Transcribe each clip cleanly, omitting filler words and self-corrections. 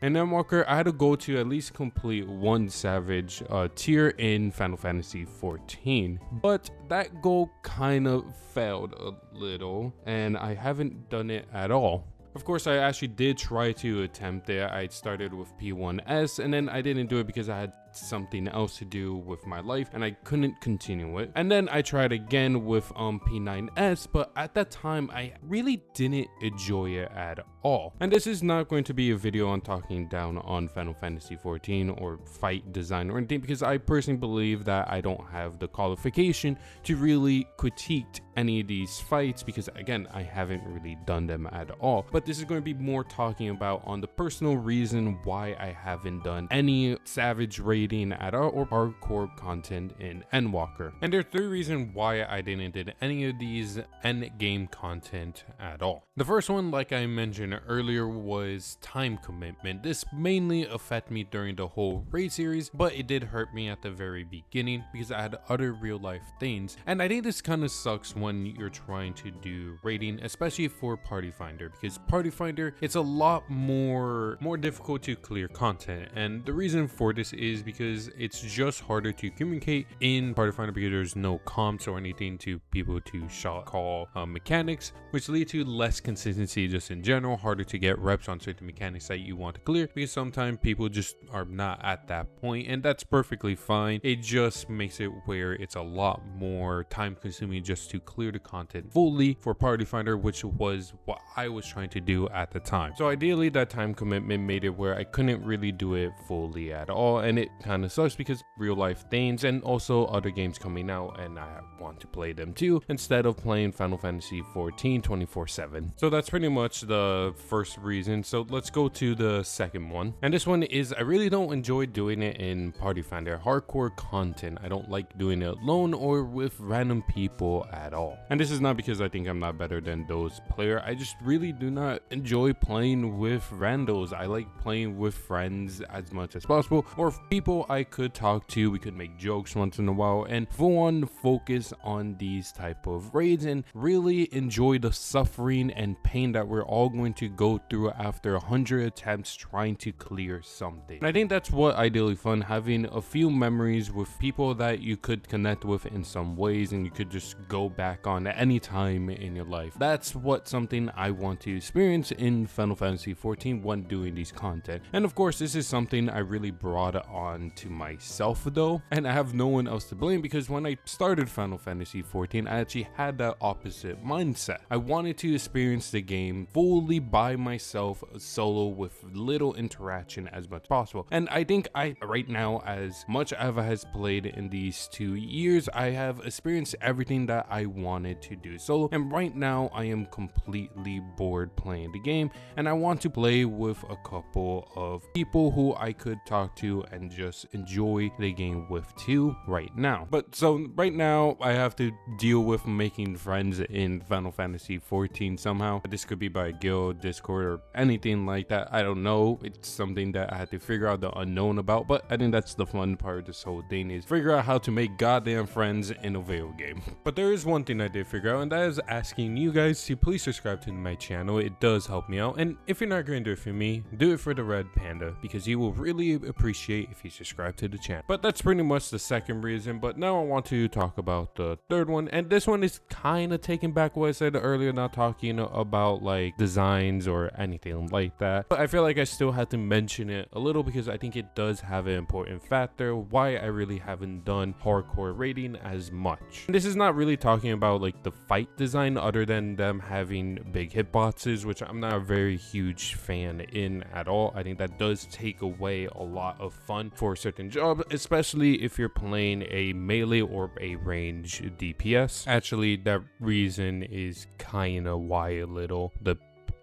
In Endwalker, I had to go to at least complete one Savage tier in Final Fantasy XIV, but that goal kind of failed a little, and I haven't done it at all. Of course, I actually did try to attempt it. I started with P1S, and then I didn't do it because I had something else to do with my life and I couldn't continue it. And then I tried again with P9S, but at that time I really didn't enjoy it at all. And this is not going to be a video on talking down on Final Fantasy XIV or fight design or anything, because I personally believe that I don't have the qualification to really critique any of these fights, because again, I haven't really done them at all. But this is going to be more talking about on the personal reason why I haven't done any Savage raiding at all or hardcore content in Endwalker. And there are 3 reasons why I didn't did any of these end game content at all. The first one, like I mentioned earlier, was time commitment. This mainly affected me during the whole raid series, but it did hurt me at the very beginning because I had other real life things. And I think this kind of sucks when you're trying to do raiding, especially for Party Finder, because Party Finder, it's a lot more difficult to clear content. And the reason for this is because it's just harder to communicate in Party Finder because there's no comps or anything to people to shot call mechanics, which lead to less consistency just in general, harder to get reps on certain mechanics that you want to clear because sometimes people just are not at that point, and that's perfectly fine. It just makes it where it's a lot more time consuming just to clear the content fully for Party Finder, which was what I was trying to do at the time. So ideally that time commitment made it where I couldn't really do it fully at all, and it kind of sucks because real life things and also other games coming out and I want to play them too instead of playing Final Fantasy XIV 24/7. So that's pretty much the first reason. So let's go to the second one, and this one is I really don't enjoy doing it in Party Finder hardcore content. I don't like doing it alone or with random people at all. And this is not because I think I'm not better than those players. I just really do not enjoy playing with randos. I like playing with friends as much as possible, or people I could talk to. We could make jokes once in a while and full on focus on these type of raids and really enjoy the suffering and pain that we're all going to go through after 100 attempts trying to clear something. And I think that's what ideally fun, having a few memories with people that you could connect with in some ways and you could just go back on at any time in your life. That's what something I want to experience in Final Fantasy XIV when doing these content. And of course this is something I really brought on to myself though, and I have no one else to blame because when I started Final Fantasy XIV I actually had that opposite mindset. I wanted to experience the game fully by myself, solo, with little interaction as much as possible. And I think right now, as much as I have played in these 2 years, I have experienced everything that I wanted to do solo, and right now I am completely bored playing the game and I want to play with a couple of people who I could talk to and just enjoy the game with too right now. But so right now I have to deal with making friends in Final Fantasy XIV somehow. This could be by guild, Discord, or anything like that. I don't know. It's something that I had to figure out the unknown about, but I think that's the fun part of this whole thing, is figure out how to make goddamn friends in a video game. But there is one thing I did figure out, and that is asking you guys to please subscribe to my channel. It does help me out, and if you're not going to do it for me, do it for the red panda, because he will really appreciate if you subscribe to the channel. But that's pretty much the second reason. But now I want to talk about the third one, and this one is kind of taking back what I said earlier, not talking about like designs or anything like that, but I feel like I still have to mention it a little because I think it does have an important factor why I really haven't done hardcore raiding as much. And this is not really talking about like the fight design, other than them having big hitboxes, which I'm not a very huge fan in at all. I think that does take away a lot of fun for certain jobs, especially if you're playing a melee or a range DPS. Actually, that reason is kind of why a little the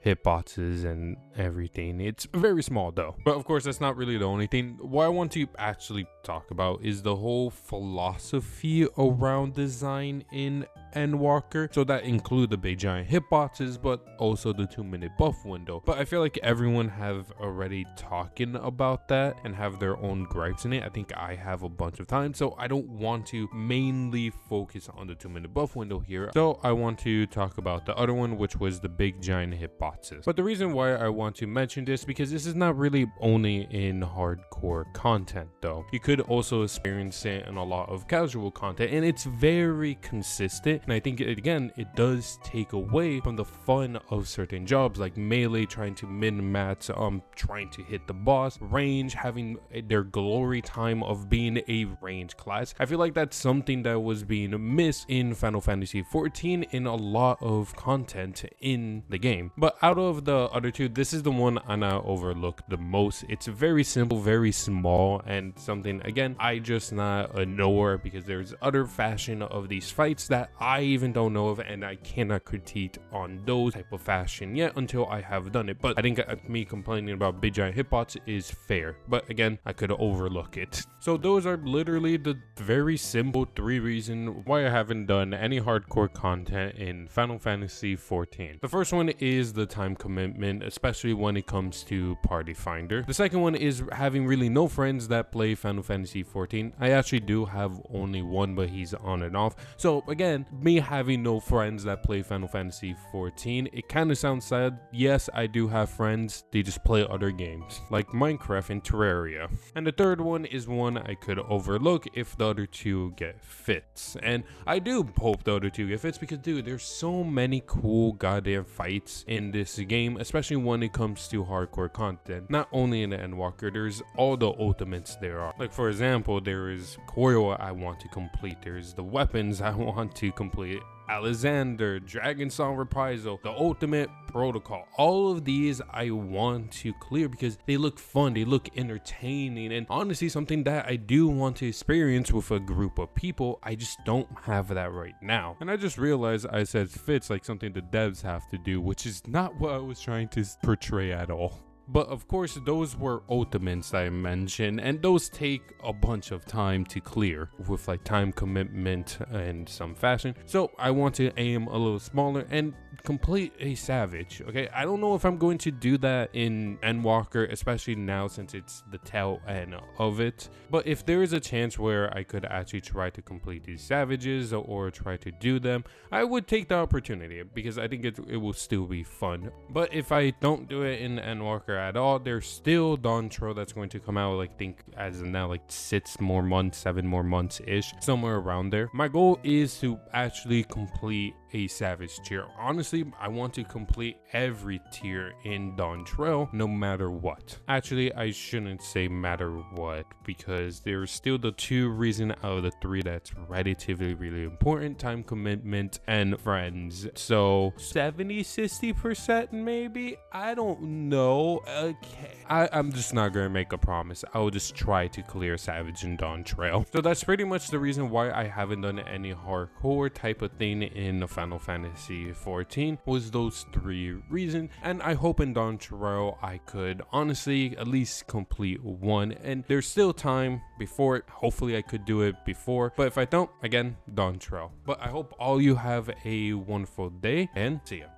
hitboxes and everything. It's very small though. But of course, that's not really the only thing. What I want to actually talk about is the whole philosophy around design in Endwalker. So that include the big giant hitboxes, but also the 2-minute buff window. But I feel like everyone have already talking about that and have their own gripes in it. I think I have a bunch of times, so I don't want to mainly focus on the 2-minute buff window here. So I want to talk about the other one, which was the big giant hitboxes. But the reason why I want want to mention this because this is not really only in hardcore content though. You could also experience it in a lot of casual content, and it's very consistent. And I think again, it does take away from the fun of certain jobs like melee, trying to min-max, trying to hit the boss, range, having their glory time of being a range class. I feel like that's something that was being missed in Final Fantasy XIV in a lot of content in the game. But out of the other two, this is the one I overlook the most. It's very simple, very small, and something again I just not know, because there's other fashion of these fights that I even don't know of, and I cannot critique on those type of fashion yet until I have done it. But I think me complaining about big giant hitbox is fair, but again, I could overlook it. So those are literally the very simple 3 reasons why I haven't done any hardcore content in Final Fantasy XIV. The first one is the time commitment, especially when it comes to Party Finder. The second one is having really no friends that play Final Fantasy XIV. I actually do have only one, but he's on and off. So again, me having no friends that play Final Fantasy XIV, it kind of sounds sad. Yes, I do have friends, they just play other games like Minecraft and Terraria. And the third one is one I could overlook if the other two get fits. And I do hope the other two get fits because dude, there's so many cool goddamn fights in this game, especially when it comes to hardcore content. Not only in the Endwalker, there's all the ultimates there are. Like for example, there is Koryo I want to complete, there's the weapons I want to complete, Alexander, Dragon Song Reprisal, the Ultimate Protocol. All of these I want to clear because they look fun, they look entertaining, and honestly something that I do want to experience with a group of people. I just don't have that right now. And I just realized I said fits like something the devs have to do, which is not what I was trying to portray at all. But of course, those were ultimates I mentioned, and those take a bunch of time to clear with like time commitment and some fashion. So I want to aim a little smaller and complete a Savage. Okay, I don't know if I'm going to do that in Endwalker, especially now since it's the tail end of it. But if there is a chance where I could actually try to complete these Savages or try to do them, I would take the opportunity because I think it will still be fun. But if I don't do it in Endwalker at all, there's still Dawn Trail that's going to come out, like I think as of now, like 6 more months, 7 more months ish, somewhere around there. My goal is to actually complete a Savage tier. Honestly, I want to complete every tier in Dawn Trail no matter what. Actually, I shouldn't say matter what, because there's still the 2 reasons out of the 3 that's relatively really important: time commitment and friends. So 70-60% maybe, I don't know. Okay, I'm just not gonna make a promise. I will just try to clear Savage and Dawn Trail. So that's pretty much the reason why I haven't done any hardcore type of thing in Final Fantasy XIV, was those 3 reasons. And I hope in Dawn Trail I could honestly at least complete 1, and there's still time before it. Hopefully I could do it before, but if I don't, again, Dawn Trail. But I hope all you have a wonderful day, and see ya.